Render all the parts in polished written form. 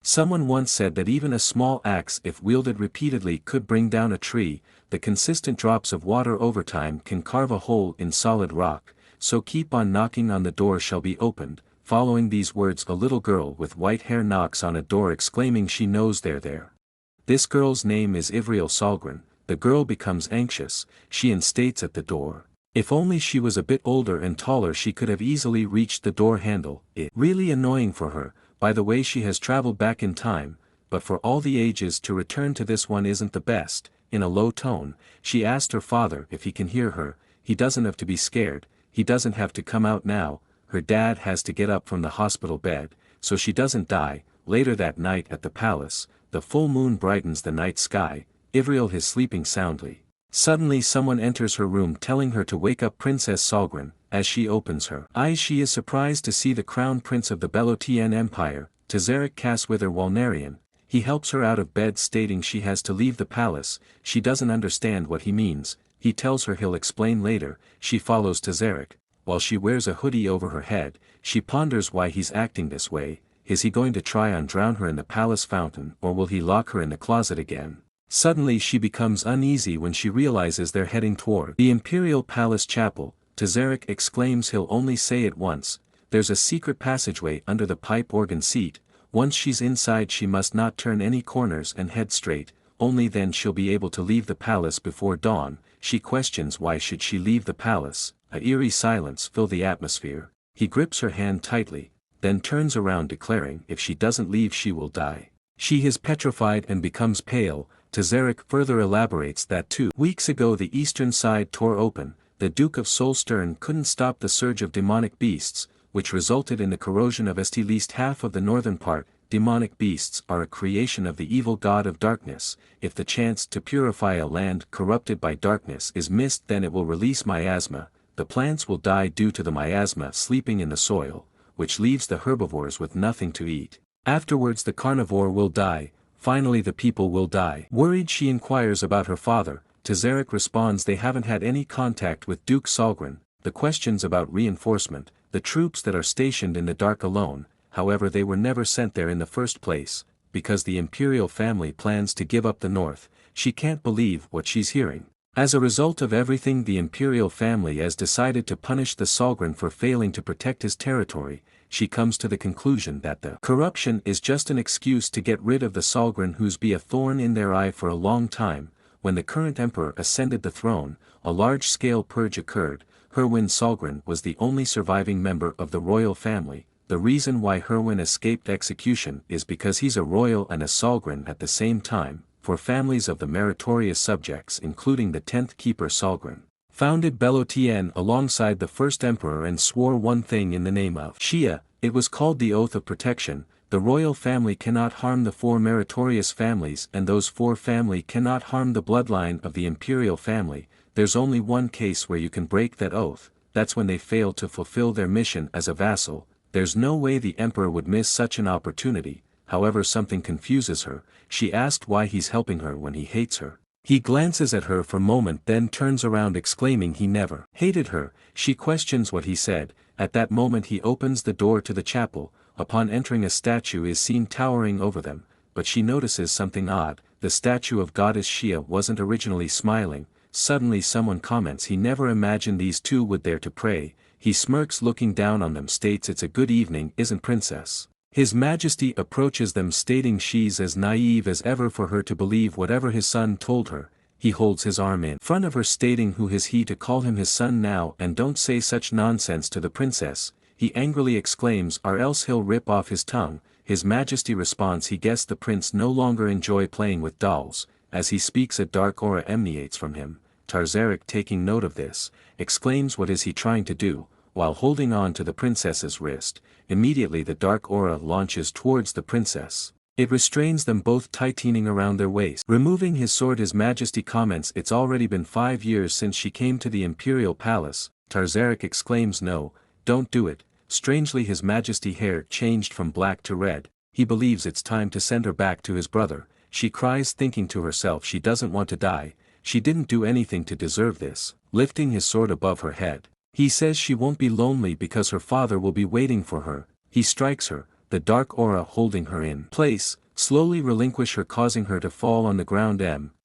Someone once said that even a small axe if wielded repeatedly could bring down a tree. The consistent drops of water over time can carve a hole in solid rock, so keep on knocking on the door shall be opened. Following these words, a little girl with white hair knocks on a door exclaiming she knows they're there. This girl's name is Ivriel Solgren. The girl becomes anxious, she instates at the door. If only she was a bit older and taller she could have easily reached the door handle. It's really annoying for her. By the way, she has traveled back in time, but for all the ages to return to this one isn't the best. In a low tone, she asked her father if he can hear her. He doesn't have to be scared, he doesn't have to come out now. Her dad has to get up from the hospital bed, so she doesn't die. Later that night at the palace, the full moon brightens the night sky. Ivriel is sleeping soundly. Suddenly someone enters her room telling her to wake up Princess Solgren. As she opens her eyes she is surprised to see the crown prince of the Belotien Empire, Tazarek Caswither Walnarian. He helps her out of bed stating she has to leave the palace. She doesn't understand what he means. He tells her he'll explain later. She follows Tazarek. While she wears a hoodie over her head, she ponders why he's acting this way. Is he going to try and drown her in the palace fountain, or will he lock her in the closet again? Suddenly she becomes uneasy when she realizes they're heading toward the Imperial Palace Chapel. Tazarek exclaims he'll only say it once. There's a secret passageway under the pipe organ seat. Once she's inside she must not turn any corners and head straight, only then she'll be able to leave the palace before dawn. She questions why should she leave the palace. A eerie silence fills the atmosphere. He grips her hand tightly, then turns around declaring if she doesn't leave she will die. She is petrified and becomes pale. Tazarek further elaborates that 2 weeks ago the eastern side tore open. The Duke of Solstern couldn't stop the surge of demonic beasts, which resulted in the corrosion of at least half of the northern part. Demonic beasts are a creation of the evil god of darkness. If the chance to purify a land corrupted by darkness is missed, then it will release miasma. The plants will die due to the miasma sleeping in the soil, which leaves the herbivores with nothing to eat. Afterwards the carnivore will die. Finally the people will die. Worried she inquires about her father. Tazarek responds they haven't had any contact with Duke Solgren. The questions about reinforcement, the troops that are stationed in the dark alone. However, they were never sent there in the first place, because the imperial family plans to give up the north. She can't believe what she's hearing. As a result of everything, the imperial family has decided to punish the Solgren for failing to protect his territory. She comes to the conclusion that the corruption is just an excuse to get rid of the Solgren who's been a thorn in their eye for a long time. When the current emperor ascended the throne, a large-scale purge occurred. Herwin Solgren was the only surviving member of the royal family. The reason why Herwin escaped execution is because he's a royal and a Solgren at the same time. For families of the meritorious subjects including the 10th Keeper Solgren, founded Belotien alongside the first emperor and swore one thing in the name of Shia. It was called the Oath of Protection. The royal family cannot harm the 4 meritorious families, and those 4 family cannot harm the bloodline of the imperial family. There's only one case where you can break that oath, that's when they fail to fulfill their mission as a vassal. There's no way the emperor would miss such an opportunity. However, something confuses her. She asked why he's helping her when he hates her. He glances at her for a moment then turns around exclaiming he never hated her. She questions what he said. At that moment he opens the door to the chapel. Upon entering, a statue is seen towering over them, but she notices something odd. The statue of goddess Shia wasn't originally smiling. Suddenly someone comments he never imagined these two would dare to pray. He smirks looking down on them, states it's a good evening, isn't princess? His Majesty approaches them stating she's as naive as ever for her to believe whatever his son told her. He holds his arm in front of her stating who is he to call him his son now, and don't say such nonsense to the princess. He angrily exclaims or else he'll rip off his tongue. His Majesty responds he guessed the prince no longer enjoy playing with dolls. As he speaks a dark aura emanates from him. Tazarek, taking note of this, exclaims what is he trying to do, while holding on to the princess's wrist. Immediately the dark aura launches towards the princess. It restrains them both, tightening around their waist. Removing his sword, His Majesty comments it's already been 5 years since she came to the imperial palace. Tazarek exclaims no, don't do it. Strangely His Majesty hair changed from black to red. He believes it's time to send her back to his brother. She cries, thinking to herself she doesn't want to die. She didn't do anything to deserve this. Lifting his sword above her head, he says she won't be lonely because her father will be waiting for her. He strikes her. the dark aura holding her in place, slowly relinquish her, causing her to fall on the ground.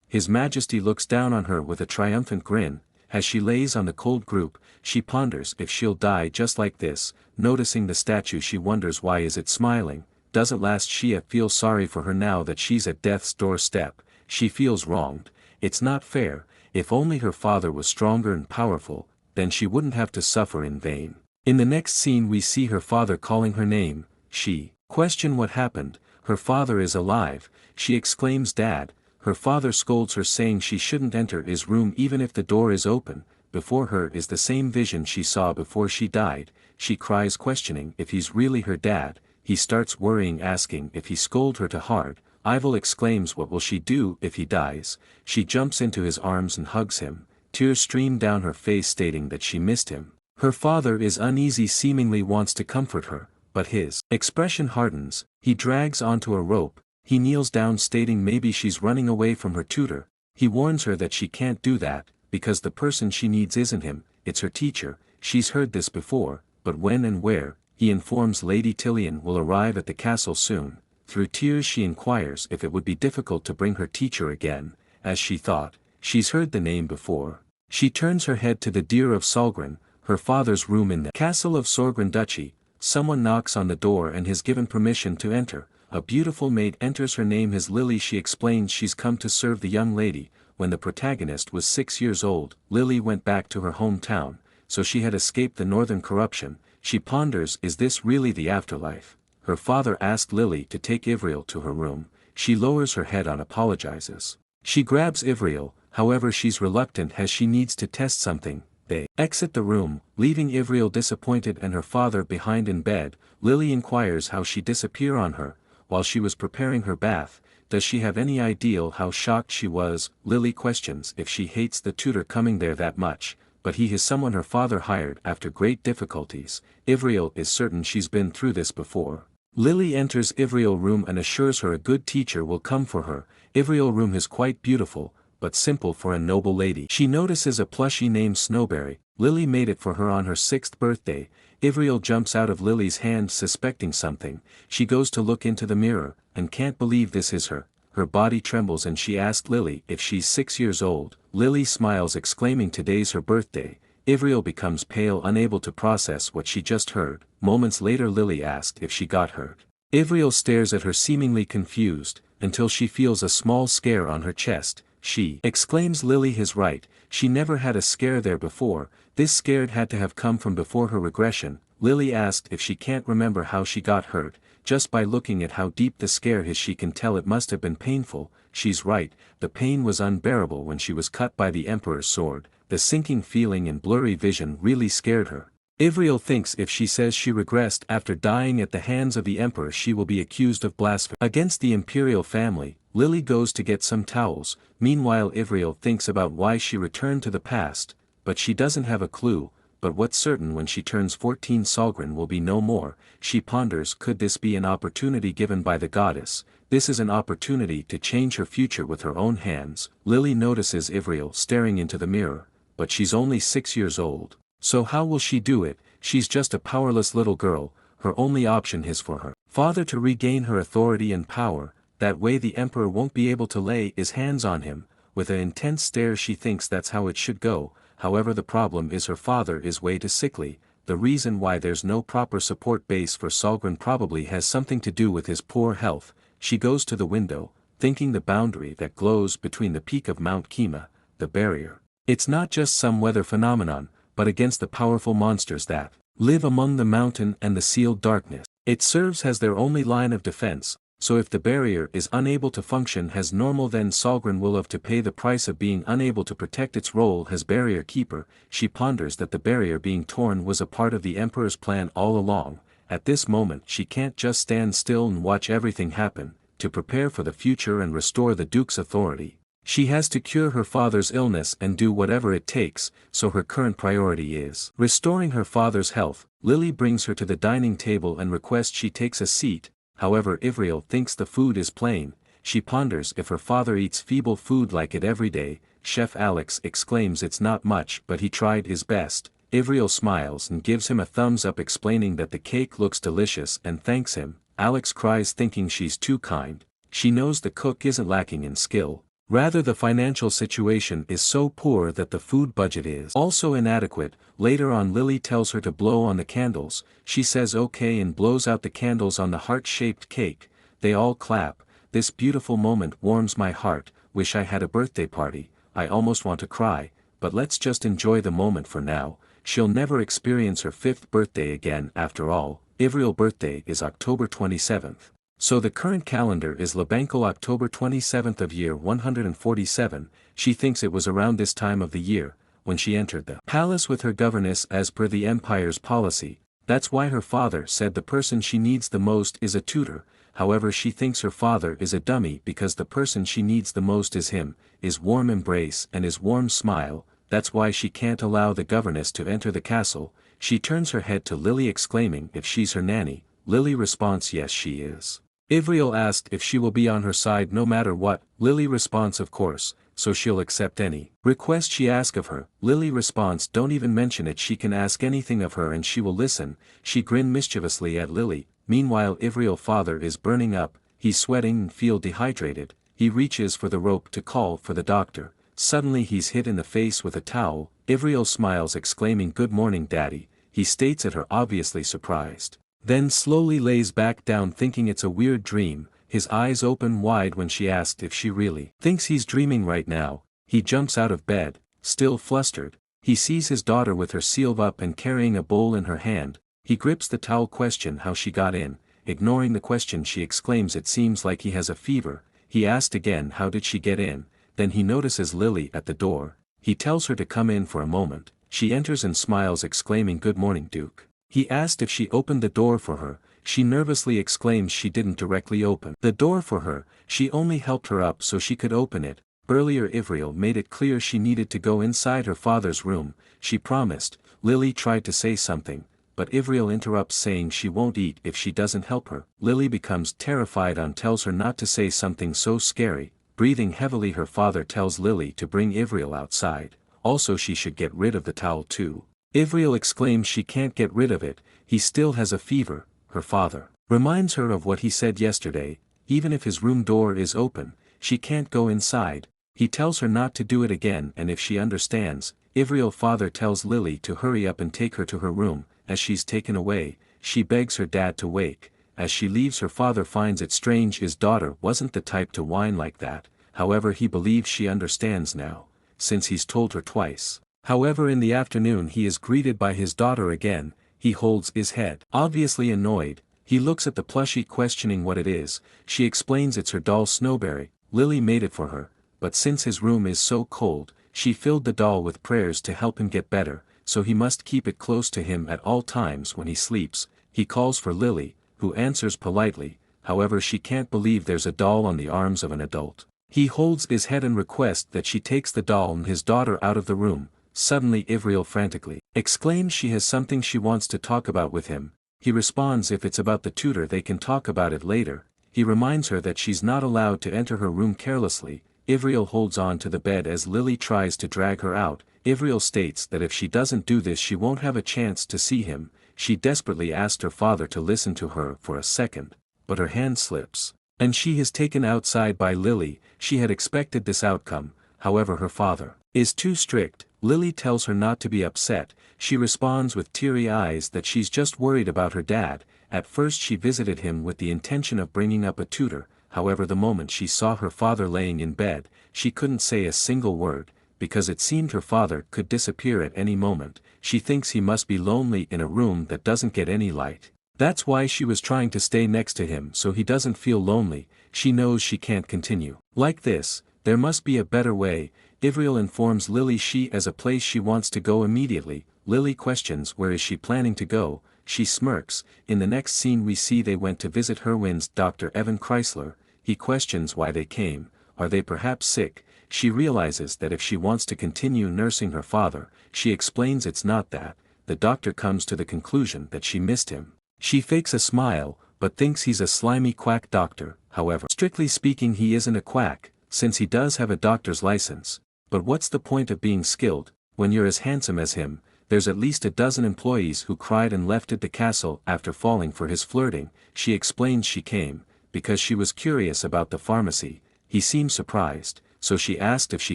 His Majesty looks down on her with a triumphant grin. As she lays on the cold group, she ponders if she'll die just like this. Noticing the statue, she wonders why is it smiling. Doesn't last Shia feel sorry for her now that she's at death's doorstep. She feels wronged. It's not fair. If only her father was stronger and powerful, then she wouldn't have to suffer in vain. In the next scene we see her father calling her name. She questions what happened. Her father is alive. She exclaims, "Dad." Her father scolds her, saying she shouldn't enter his room even if the door is open. Before her is the same vision she saw before she died. She cries, questioning if he's really her dad. He starts worrying, asking if he scolded her too hard. Ivel exclaims, what will she do if he dies? She jumps into his arms and hugs him. Tears stream down her face, stating that she missed him. Her father is uneasy, seemingly wants to comfort her, but his expression hardens. He drags onto a rope. He kneels down, stating maybe she's running away from her tutor. He warns her that she can't do that, because the person she needs isn't him, it's her teacher. She's heard this before, but when and where? He informs Lady Tillian will arrive at the castle soon. Through tears she inquires if it would be difficult to bring her teacher again. As she thought, she's heard the name before. She turns her head to the Deer of Solgren, her father's room in the castle of Sorgren Duchy. Someone knocks on the door and has given permission to enter. A beautiful maid enters. Her name is Lily. She explains she's come to serve the young lady. When the protagonist was 6 years old, Lily went back to her hometown, so she had escaped the northern corruption. She ponders, is this really the afterlife? Her father asked Lily to take Ivriel to her room. She lowers her head and apologizes. She grabs Ivriel, however she's reluctant as she needs to test something. They exit the room, leaving Ivriel disappointed and her father behind in bed. Lily inquires how she disappeared on her, while she was preparing her bath. Does she have any idea how shocked she was? Lily questions if she hates the tutor coming there that much, but he is someone her father hired after great difficulties. Ivriel is certain she's been through this before. Lily enters Ivriel's room and assures her a good teacher will come for her. Ivriel's room is quite beautiful, but simple for a noble lady. She notices a plushie named Snowberry. Lily made it for her on her 6th birthday. Ivriel jumps out of Lily's hand, suspecting something. She goes to look into the mirror, and can't believe this is her. Her body trembles and she asks Lily if she's 6 years old. Lily smiles, exclaiming today's her birthday. Ivriel becomes pale, unable to process what she just heard. Moments later Lily asked if she got hurt. Ivriel stares at her, seemingly confused, until she feels a small scare on her chest. She exclaims Lily is right, she never had a scare there before. This scare had to have come from before her regression. Lily asked if she can't remember how she got hurt. Just by looking at how deep the scare is she can tell it must have been painful. She's right, the pain was unbearable when she was cut by the Emperor's sword. The sinking feeling and blurry vision really scared her. Ivriel thinks if she says she regressed after dying at the hands of the Emperor she will be accused of blasphemy against the imperial family. Lily goes to get some towels. Meanwhile Ivriel thinks about why she returned to the past, but she doesn't have a clue. But what's certain, when she turns 14 Solgren will be no more. She ponders, could this be an opportunity given by the goddess? This is an opportunity to change her future with her own hands. Lily notices Ivriel staring into the mirror, but she's only 6 years old. So how will she do it? She's just a powerless little girl. Her only option is for her father to regain her authority and power. That way the Emperor won't be able to lay his hands on him. With an intense stare she thinks that's how it should go. However, the problem is her father is way too sickly. The reason why there's no proper support base for Solgren probably has something to do with his poor health. She goes to the window, thinking the boundary that glows between the peak of Mount Kima, the barrier. It's not just some weather phenomenon, but against the powerful monsters that live among the mountain and the sealed darkness. It serves as their only line of defense. So if the barrier is unable to function as normal, then Solgren will have to pay the price of being unable to protect its role as barrier keeper. She ponders that the barrier being torn was a part of the Emperor's plan all along. At this moment she can't just stand still and watch everything happen. To prepare for the future and restore the Duke's authority, she has to cure her father's illness and do whatever it takes, so her current priority is restoring her father's health. Lily brings her to the dining table and requests she takes a seat. However, Ivriel thinks the food is plain. She ponders if her father eats feeble food like it every day. Chef Alex exclaims it's not much, but he tried his best. Ivriel smiles and gives him a thumbs up, explaining that the cake looks delicious and thanks him. Alex cries thinking she's too kind. She knows the cook isn't lacking in skill. Rather, the financial situation is so poor that the food budget is also inadequate. Later on, Lily tells her to blow on the candles. She says okay and blows out the candles on the heart-shaped cake. They all clap. This beautiful moment warms my heart. Wish I had a birthday party. I almost want to cry, but let's just enjoy the moment for now. She'll never experience her 5th birthday again after all. Ivriel's birthday is October 27th. So the current calendar is Lebenko October 27th of year 147. She thinks it was around this time of the year, when she entered the palace with her governess as per the empire's policy. That's why her father said the person she needs the most is a tutor. However, she thinks her father is a dummy because the person she needs the most is him, his warm embrace and his warm smile. That's why she can't allow the governess to enter the castle. She turns her head to Lily exclaiming if she's her nanny. Lily responds yes she is. Ivriel asked if she will be on her side no matter what. Lily responds of course, so she'll accept any request she asks of her. Lily responds don't even mention it, she can ask anything of her and she will listen. She grinned mischievously at Lily. Meanwhile Ivriel's father is burning up, he's sweating and feel dehydrated. He reaches for the rope to call for the doctor. Suddenly he's hit in the face with a towel. Ivriel smiles exclaiming good morning daddy. He states at her obviously surprised. Then slowly lays back down thinking it's a weird dream. His eyes open wide when she asked if she really thinks he's dreaming right now. He jumps out of bed, still flustered. He sees his daughter with her sealed up and carrying a bowl in her hand. He grips the towel, question how she got in. Ignoring the question she exclaims it seems like he has a fever. He asked again how did she get in. Then he notices Lily at the door. He tells her to come in for a moment. She enters and smiles exclaiming good morning Duke. He asked if she opened the door for her. She nervously exclaims she didn't directly open the door for her, she only helped her up so she could open it. Earlier Ivriel made it clear she needed to go inside her father's room. She promised. Lily tried to say something, but Ivriel interrupts saying she won't eat if she doesn't help her. Lily becomes terrified and tells her not to say something so scary. Breathing heavily her father tells Lily to bring Ivriel outside. Also she should get rid of the towel too. Ivriel exclaims she can't get rid of it, he still has a fever. Her father reminds her of what he said yesterday, even if his room door is open, she can't go inside. He tells her not to do it again and if she understands. Ivriel's father tells Lily to hurry up and take her to her room. As she's taken away, she begs her dad to wake. As she leaves her father finds it strange his daughter wasn't the type to whine like that. However he believes she understands now, since he's told her twice. However in the afternoon he is greeted by his daughter again. He holds his head. Obviously annoyed, he looks at the plushie questioning what it is. She explains it's her doll Snowberry. Lily made it for her, but since his room is so cold, she filled the doll with prayers to help him get better, so he must keep it close to him at all times when he sleeps. He calls for Lily, who answers politely. However she can't believe there's a doll on the arms of an adult. He holds his head and requests that she takes the doll and his daughter out of the room. Suddenly Ivriel frantically exclaims she has something she wants to talk about with him. He responds if it's about the tutor they can talk about it later. He reminds her that she's not allowed to enter her room carelessly. Ivriel holds on to the bed as Lily tries to drag her out. Ivriel states that if she doesn't do this she won't have a chance to see him. She desperately asked her father to listen to her for a second, but her hand slips, and she is taken outside by Lily. She had expected this outcome, however her father is too strict. Lily tells her not to be upset. She responds with teary eyes that she's just worried about her dad. At first she visited him with the intention of bringing up a tutor, however the moment she saw her father laying in bed, she couldn't say a single word, because it seemed her father could disappear at any moment. She thinks he must be lonely in a room that doesn't get any light. That's why she was trying to stay next to him so he doesn't feel lonely. She knows she can't continue like this, there must be a better way. Ivriel informs Lily she has a place she wants to go immediately. Lily questions where is she planning to go. She smirks. In the next scene we see they went to visit Herwin's Dr. Evan Chrysler. He questions why they came. Are they perhaps sick? She realizes that if she wants to continue nursing her father, she explains it's not that. The doctor comes to the conclusion that she missed him. She fakes a smile, but thinks he's a slimy quack doctor. However, strictly speaking he isn't a quack, since he does have a doctor's license. But what's the point of being skilled, when you're as handsome as him? there's at least a dozen employees who cried and left at the castle after falling for his flirting. She explains she came because she was curious about the pharmacy. He seems surprised, so she asked if she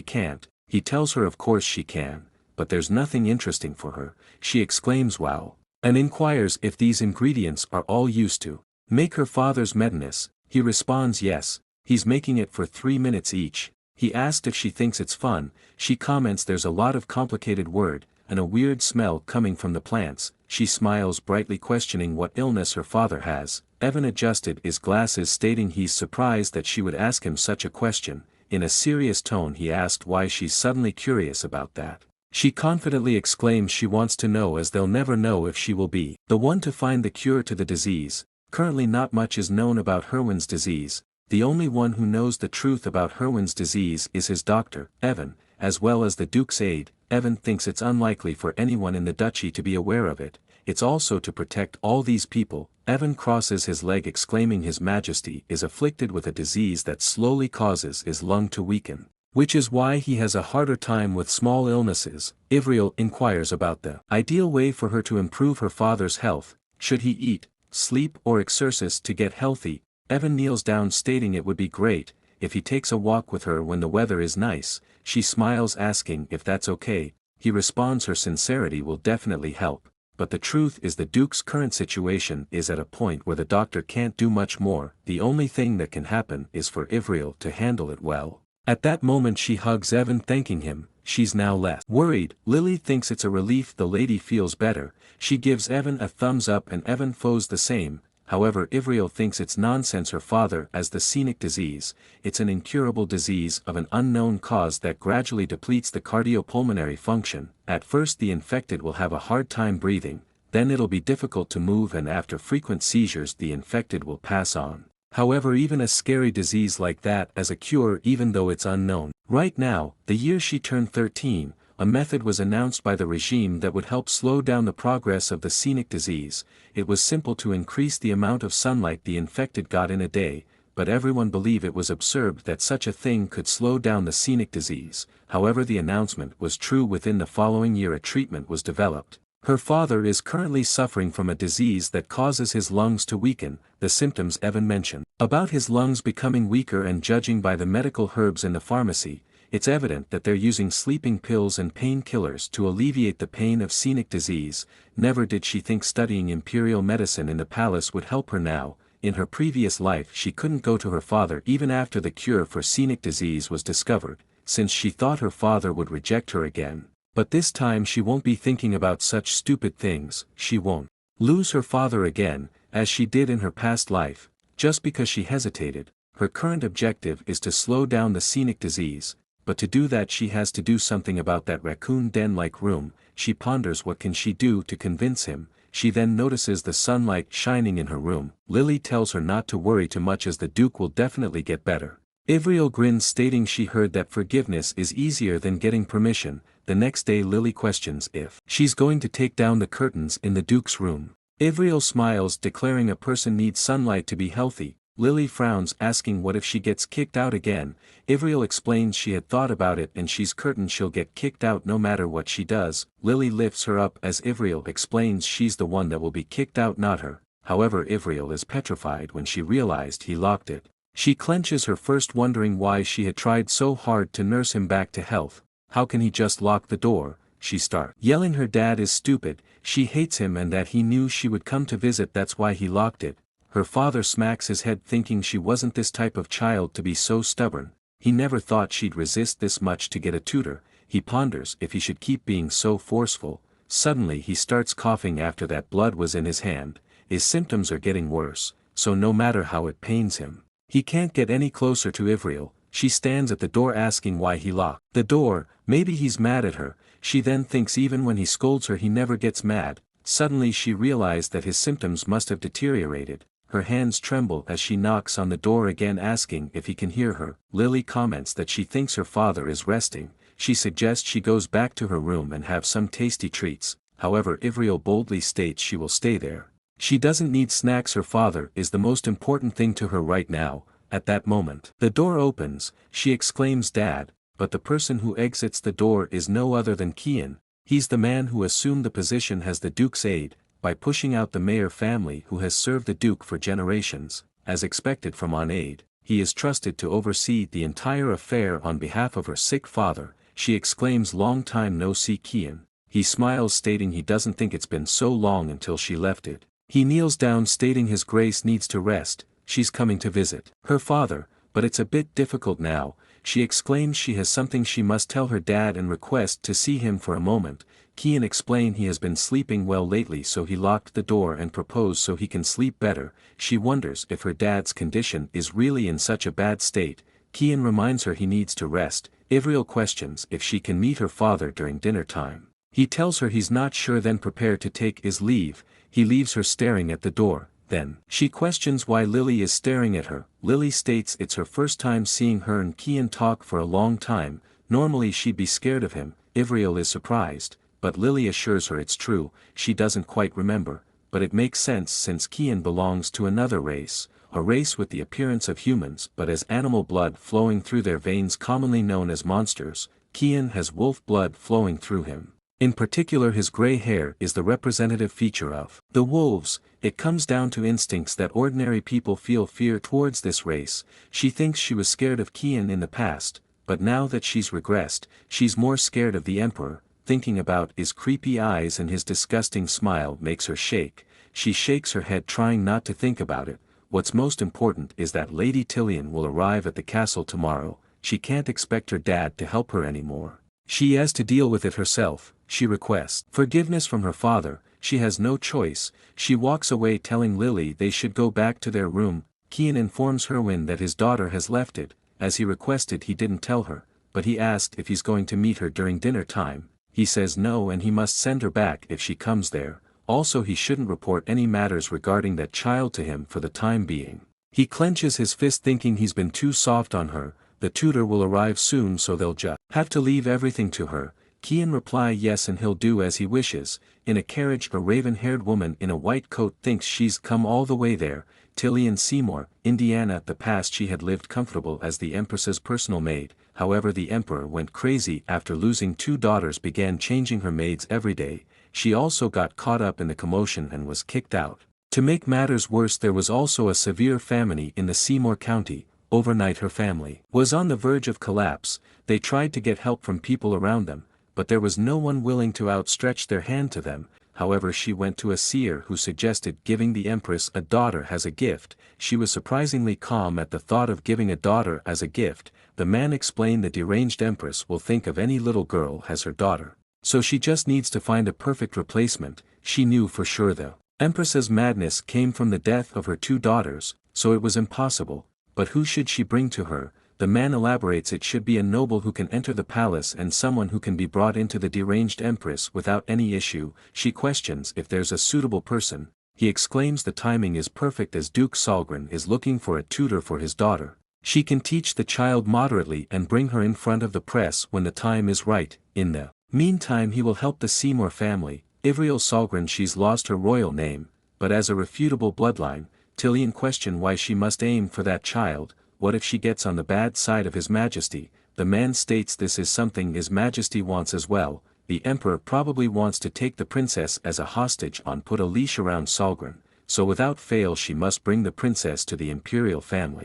can't. He tells her of course she can, but there's nothing interesting for her. She exclaims wow, and inquires if these ingredients are all used to make her father's medicines. He responds yes, he's making it for 3 minutes each. He asked if she thinks it's fun. She comments there's a lot of complicated word, and a weird smell coming from the plants. She smiles brightly, questioning what illness her father has. Evan adjusted his glasses, stating he's surprised that she would ask him such a question. In a serious tone he asked why she's suddenly curious about that. She confidently exclaims she wants to know, as they'll never know if she will be the one to find the cure to the disease. Currently not much is known about Herwin's disease. The only one who knows the truth about Herwin's disease is his doctor, Evan, as well as the Duke's aide. Evan thinks it's unlikely for anyone in the duchy to be aware of it. It's also to protect all these people. Evan crosses his leg, exclaiming His Majesty is afflicted with a disease that slowly causes his lung to weaken, which is why he has a harder time with small illnesses. Ivriel inquires about the ideal way for her to improve her father's health. Should he eat, sleep or exercise to get healthy? Evan kneels down, stating it would be great if he takes a walk with her when the weather is nice. She smiles, asking if that's okay. He responds her sincerity will definitely help, but the truth is the Duke's current situation is at a point where the doctor can't do much more. The only thing that can happen is for Ivriel to handle it well. At that moment she hugs Evan, thanking him. She's now less worried. Lily thinks it's a relief the lady feels better. She gives Evan a thumbs up and Evan feels the same. However, Ivriel thinks it's nonsense. Her father has the scenic disease. It's an incurable disease of an unknown cause that gradually depletes the cardiopulmonary function. At first the infected will have a hard time breathing, then it'll be difficult to move, and after frequent seizures the infected will pass on. However, even a scary disease like that has a cure, even though it's unknown. Right now, the year she turned 13, a method was announced by the regime that would help slow down the progress of the scenic disease. It was simple to increase the amount of sunlight the infected got in a day, but everyone believed it was absurd that such a thing could slow down the scenic disease. However, the announcement was true. Within the following year a treatment was developed. Her father is currently suffering from a disease that causes his lungs to weaken. The symptoms Evan mentioned about his lungs becoming weaker, and judging by the medical herbs in the pharmacy, it's evident that they're using sleeping pills and painkillers to alleviate the pain of scenic disease. Never did she think studying imperial medicine in the palace would help her now. In her previous life she couldn't go to her father even after the cure for scenic disease was discovered, since she thought her father would reject her again. But this time she won't be thinking about such stupid things. She won't lose her father again, as she did in her past life, just because she hesitated. Her current objective is to slow down the scenic disease, but to do that she has to do something about that raccoon den-like room. She ponders what can she do to convince him. She then notices the sunlight shining in her room. Lily tells her not to worry too much, as the Duke will definitely get better. Ivriel grins, stating she heard that forgiveness is easier than getting permission. The next day Lily questions if she's going to take down the curtains in the Duke's room. Ivriel smiles, declaring a person needs sunlight to be healthy. Lily frowns, asking what if she gets kicked out again. Ivriel explains she had thought about it and she's certain she'll get kicked out no matter what she does. Lily lifts her up as Ivriel explains she's the one that will be kicked out, not her. However, Ivriel is petrified when she realized he locked it. She clenches her fist, wondering why she had tried so hard to nurse him back to health. How can he just lock the door? She starts yelling her dad is stupid, she hates him, and that he knew she would come to visit, that's why he locked it. Her father smacks his head, thinking she wasn't this type of child to be so stubborn. He never thought she'd resist this much to get a tutor. He ponders if he should keep being so forceful. Suddenly he starts coughing after that blood was in his hand. His symptoms are getting worse, so no matter how it pains him, he can't get any closer to Ivriel. She stands at the door asking why he locked the door. Maybe he's mad at her. She then thinks even when he scolds her he never gets mad. Suddenly she realized that his symptoms must have deteriorated. Her hands tremble as she knocks on the door again, asking if he can hear her. Lily comments that she thinks her father is resting. She suggests she goes back to her room and have some tasty treats. However, Ivriel boldly states she will stay there. She doesn't need snacks. Her father is the most important thing to her right now. At that moment, the door opens. She exclaims Dad, but the person who exits the door is no other than Kian. He's the man who assumed the position as the Duke's aide, by pushing out the Mayer family who has served the Duke for generations. As expected from an aide, he is trusted to oversee the entire affair on behalf of her sick father. She exclaims, "Long time no see, Kian." He smiles, stating he doesn't think it's been so long until she left it. He kneels down, stating His Grace needs to rest. She's coming to visit her father, but it's a bit difficult now. She exclaims she has something she must tell her dad and request to see him for a moment. Kian explains he has been sleeping well lately, so he locked the door and proposed so he can sleep better. She wonders if her dad's condition is really in such a bad state. Kian reminds her he needs to rest. Ivriel questions if she can meet her father during dinner time. He tells her he's not sure, then prepared to take his leave. He leaves her staring at the door. Then she questions why Lily is staring at her. Lily states it's her first time seeing her and Kian talk for a long time. Normally she'd be scared of him. Ivriel is surprised, but Lily assures her it's true. She doesn't quite remember, but it makes sense since Kian belongs to another race, a race with the appearance of humans but has animal blood flowing through their veins, commonly known as monsters. Kian has wolf blood flowing through him. In particular, his gray hair is the representative feature of the wolves. It comes down to instincts that ordinary people feel fear towards this race. She thinks she was scared of Kian in the past, but now that she's regressed, she's more scared of the Emperor. Thinking about his creepy eyes and his disgusting smile makes her shake. She shakes her head, trying not to think about it. What's most important is that Lady Tillian will arrive at the castle tomorrow. She can't expect her dad to help her anymore. She has to deal with it herself. She requests forgiveness from her father. She has no choice. She walks away, telling Lily they should go back to their room. Kian informs Herwin that his daughter has left it. As he requested, he didn't tell her, but he asked if he's going to meet her during dinner time. He says no, and he must send her back if she comes there. Also, he shouldn't report any matters regarding that child to him for the time being. He clenches his fist, thinking he's been too soft on her. The tutor will arrive soon, so they'll just have to leave everything to her. Kian replies yes, and he'll do as he wishes. In a carriage, a raven-haired woman in a white coat thinks she's come all the way there. Tillian Seymour, Indiana. The past she had lived comfortable as the Empress's personal maid. However, the Emperor went crazy after losing 2 daughters, began changing her maids every day. She also got caught up in the commotion and was kicked out. To make matters worse, there was also a severe famine in the Seymour County. Overnight her family was on the verge of collapse. They tried to get help from people around them, but there was no one willing to outstretch their hand to them. However, she went to a seer who suggested giving the Empress a daughter as a gift. She was surprisingly calm at the thought of giving a daughter as a gift. The man explained the deranged Empress will think of any little girl as her daughter, so she just needs to find a perfect replacement. She knew for sure the Empress's madness came from the death of her 2 daughters, so it was impossible. But who should she bring to her? The man elaborates it should be a noble who can enter the palace and someone who can be brought into the deranged Empress without any issue. She questions if there's a suitable person. He exclaims the timing is perfect, as Duke Salgren is looking for a tutor for his daughter. She can teach the child moderately and bring her in front of the press when the time is right. In the meantime, he will help the Seymour family. Ivriel Salgren, she's lost her royal name, but as a refutable bloodline. Tillian questioned why she must aim for that child. What if she gets on the bad side of His Majesty? The man states this is something His Majesty wants as well. The Emperor probably wants to take the princess as a hostage and put a leash around Salgren, so without fail she must bring the princess to the imperial family.